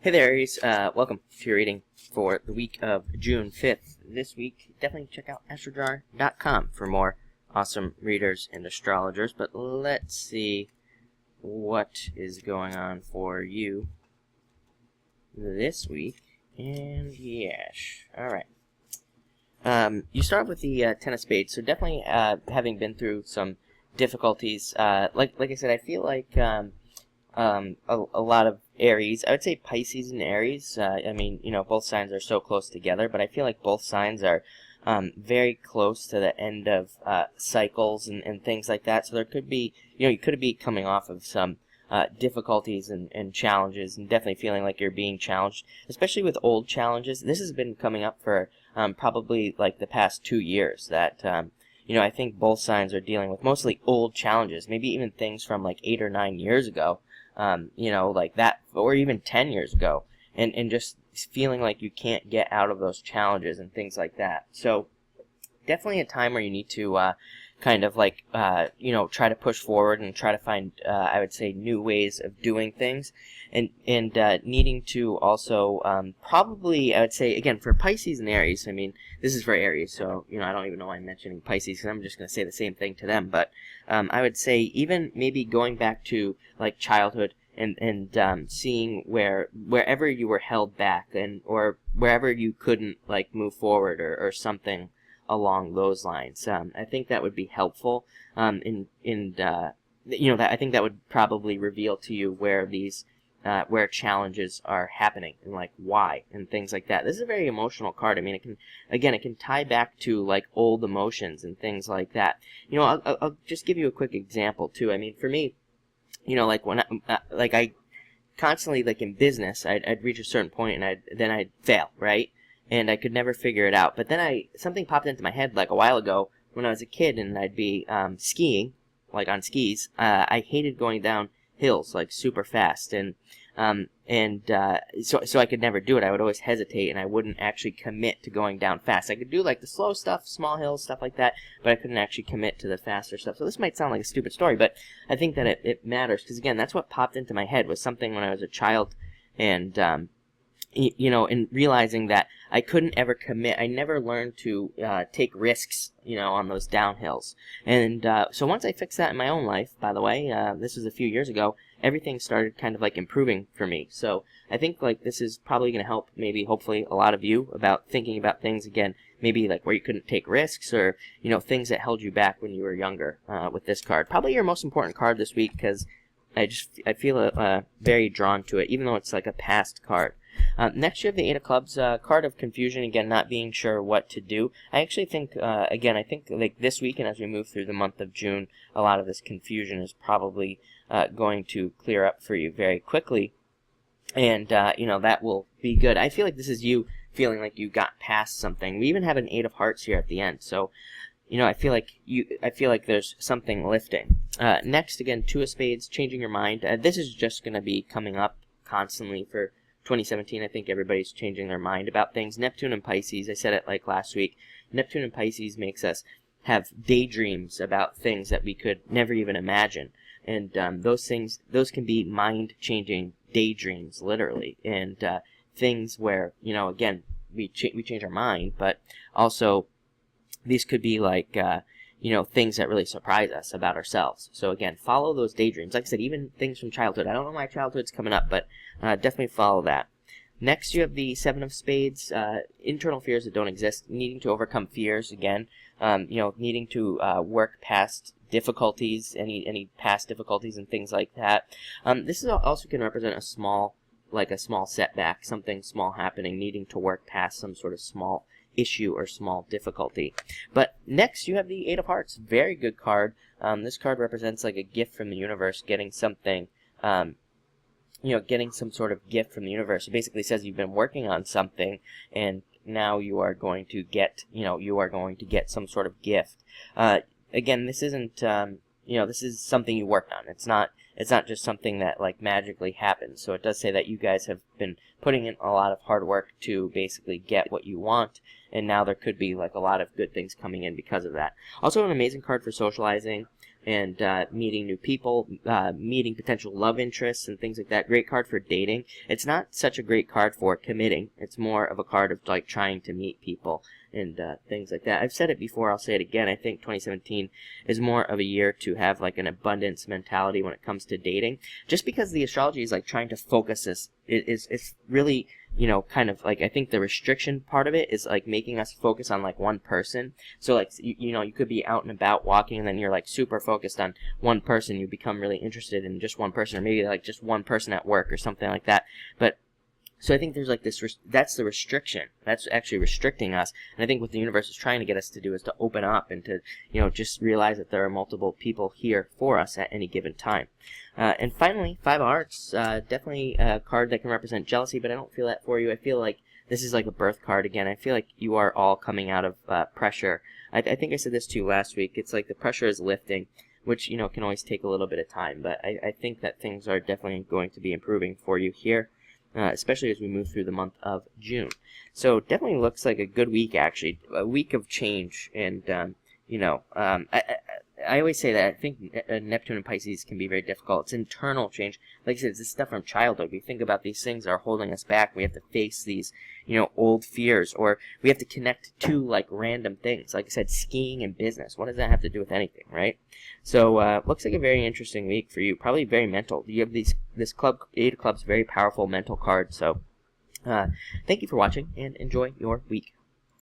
Hey there, Aries. Welcome to your reading for the week of June 5th. This week, definitely check out astrojar.com for more awesome readers and astrologers. But let's see what is going on for you this week. And yes, alright. You start with the Ten of Spades, so definitely having been through some difficulties. Like I said, I feel like a lot of Aries. I would say Pisces and Aries. I mean, both signs are so close together, but I feel like both signs are very close to the end of cycles and things like that. So there could be, you could be coming off of some difficulties and challenges, and definitely feeling like you're being challenged, especially with old challenges. This has been coming up for probably like the past 2 years that I think both signs are dealing with mostly old challenges, maybe even things from like 8 or 9 years ago, like that, or even 10 years ago, and just feeling like you can't get out of those challenges and things like that. So definitely a time where you need to kind of like, try to push forward and try to find, I would say, new ways of doing things, and needing to also probably, I would say, again, for Pisces and Aries, I mean, this is for Aries, so, I don't even know why I'm mentioning Pisces, because I'm just going to say the same thing to them, but I would say even maybe going back to, like, childhood, and seeing wherever you were held back, or wherever you couldn't, like, move forward, or something along those lines. I think that would be helpful, that I think that would probably reveal to you where these where challenges are happening, and like why, and things like that. This is a very emotional card. I mean, it can tie back to like old emotions and things like that. I'll just give you a quick example too. I mean, for me, like when I constantly, like in business, I'd reach a certain point and then I'd fail, right? And I could never figure it out. But then something popped into my head like a while ago when I was a kid, and I'd be skiing, like on skis. I hated going down hills like super fast, and so I could never do it. I would always hesitate, and I wouldn't actually commit to going down fast. I could do like the slow stuff, small hills, stuff like that, but I couldn't actually commit to the faster stuff. So this might sound like a stupid story, but I think that it matters, because again, that's what popped into my head, was something when I was a child, and and realizing that I couldn't ever commit. I never learned to take risks, on those downhills. And so once I fixed that in my own life, by the way, this was a few years ago, everything started kind of like improving for me. So I think like this is probably going to help, maybe hopefully, a lot of you about thinking about things again, maybe like where you couldn't take risks, or things that held you back when you were younger, with this card. Probably your most important card this week, because I feel very drawn to it, even though it's like a past card. Next, you have the Eight of Clubs, card of confusion, again, not being sure what to do. I actually think, I think like this week, and as we move through the month of June, a lot of this confusion is probably going to clear up for you very quickly, and, that will be good. I feel like this is you feeling like you got past something. We even have an Eight of Hearts here at the end, so I feel like there's something lifting. Next, again, Two of Spades, changing your mind. This is just going to be coming up constantly for 2017. I think everybody's changing their mind about things. Neptune and Pisces, I said it like last week. Neptune and Pisces makes us have daydreams about things that we could never even imagine. And those can be mind-changing daydreams, literally. And things where, again, we change our mind, but also these could be like, things that really surprise us about ourselves. So again, follow those daydreams. Like I said, even things from childhood. I don't know my childhood's coming up, but definitely follow that. Next, you have the Seven of Spades, internal fears that don't exist, needing to overcome fears again, needing to work past difficulties, any past difficulties and things like that. This is also can represent a small setback, something small happening, needing to work past some sort of small issue or small difficulty. But next, you have the Eight of Hearts. Very good card. This card represents like a gift from the universe, getting something, getting some sort of gift from the universe. It basically says you've been working on something, and now you are going to get, some sort of gift. Again, this isn't, this is something you worked on. It's not just something that like magically happens. So it does say that you guys have been putting in a lot of hard work to basically get what you want, and now there could be like a lot of good things coming in because of that. Also an amazing card for socializing. and meeting new people, meeting potential love interests and things like that. Great card for dating. It's not such a great card for committing. It's more of a card of like trying to meet people and things like that. I've said it before, I'll say it again. I think 2017 is more of a year to have like an abundance mentality when it comes to dating. Just because the astrology is like trying to focus this, it's really, you know, kind of like, I think the restriction part of it is like making us focus on like one person. So like, you know, you could be out and about walking and then you're like super focused on one person. You become really interested in just one person, or maybe like just one person at work or something like that. But so I think there's like this, that's the restriction. That's actually restricting us. And I think what the universe is trying to get us to do is to open up and to, you know, just realize that there are multiple people here for us at any given time. And finally, Five of Hearts, definitely a card that can represent jealousy, but I don't feel that for you. I feel like this is like a birth card again. I feel like you are all coming out of pressure. I think I said this to you last week. It's like the pressure is lifting, which, you know, can always take a little bit of time. But I think that things are definitely going to be improving for you here. Especially as we move through the month of June. So definitely looks like a good week, actually. A week of change. And, you know, I always say that I think Neptune and Pisces can be very difficult. It's internal change. Like I said, it's this stuff from childhood. We think about these things that are holding us back. We have to face these, you know, old fears. Or we have to connect to, like, random things. Like I said, skiing and business. What does that have to do with anything, right? So, looks like a very interesting week for you. Probably very mental. You have this club, Eight of Clubs, very powerful mental card. So, thank you for watching, and enjoy your week.